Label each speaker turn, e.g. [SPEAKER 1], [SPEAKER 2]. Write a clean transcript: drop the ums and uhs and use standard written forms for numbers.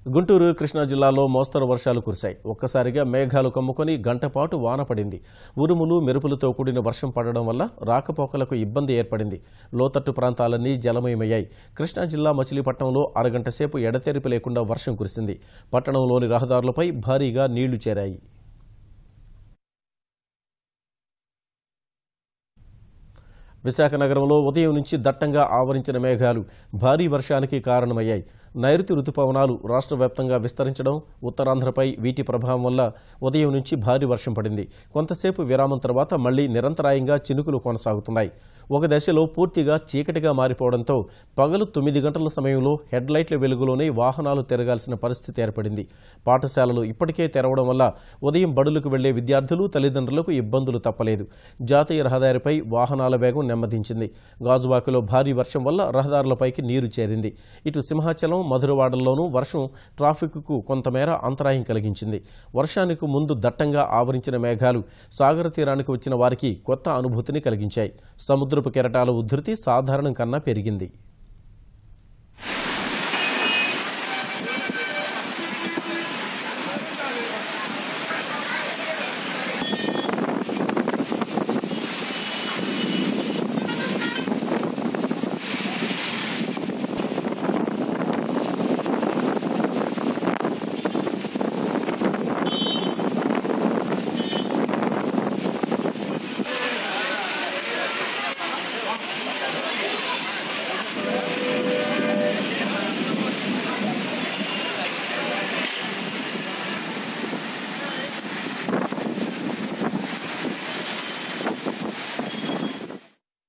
[SPEAKER 1] గుంటూరు కృష్ణా జిల్లాలో మోస్తరు వర్షాలు కురిశాయి. ఒక్కసారిగా మేఘాలు కమ్ముకొని గంటపాటు వాన పడింది. ఉరుములు మెరుపులతో కూడిన వర్షం పడడం వల్ల రాకపోకలకు ఇబ్బంది ఏర్పడింది. లోతట్టు ప్రాంతాలన్నీ జలమయమయ్యాయి. కృష్ణా జిల్లా మచిలీపట్నంలో అరగంట సేపు ఎడతెరిపి లేకుండా వర్షం కురిసింది. పట్టణంలోని రహదారులపై భారీగా నీళ్లు చేరాయి. విశాఖ నగరంలో ఉదయం నుంచి దట్టంగా ఆవరించిన మేఘాలు భారీ వర్షానికి కారణమయ్యాయి. నైరుతి రుతుపవనాలు రాష్ట్ర వ్యాప్తంగా విస్తరించడం, ఉత్తరాంధ్రపై వీటి ప్రభావం వల్ల ఉదయం నుంచి భారీ వర్షం పడింది. కొంతసేపు విరామం తర్వాత మళ్లీ నిరంతరాయంగా చినుకులు కొనసాగుతున్నాయి. ఒక దశలో పూర్తిగా చీకటిగా మారిపోవడంతో పగలు 9 గంటల సమయంలో హెడ్లైట్ల వెలుగులోనే వాహనాలు తిరగాల్సిన పరిస్థితి ఏర్పడింది. పాఠశాలలు ఇప్పటికే తెరవడం వల్ల ఉదయం బడులకు వెళ్లే విద్యార్థులు, తల్లిదండ్రులకు ఇబ్బందులు తప్పలేదు. జాతీయ రహదారిపై వాహనాల వేగం నెమ్మదించింది. గాజువాకలో భారీ వర్షం వల్ల రహదారులపైకి నీరు చేరింది. ఇటు సింహాచలం, మధురవాడల్లోనూ వర్షం ట్రాఫిక్కు కొంతమేర అంతరాయం కలిగించింది. వర్షానికి ముందు దట్టంగా ఆవరించిన మేఘాలు సాగర తీరానికి వచ్చిన వారికి కొత్త అనుభూతిని కలిగించాయి. సముద్రపు కెరటాల ఉధృతి సాధారణం కన్నా పెరిగింది.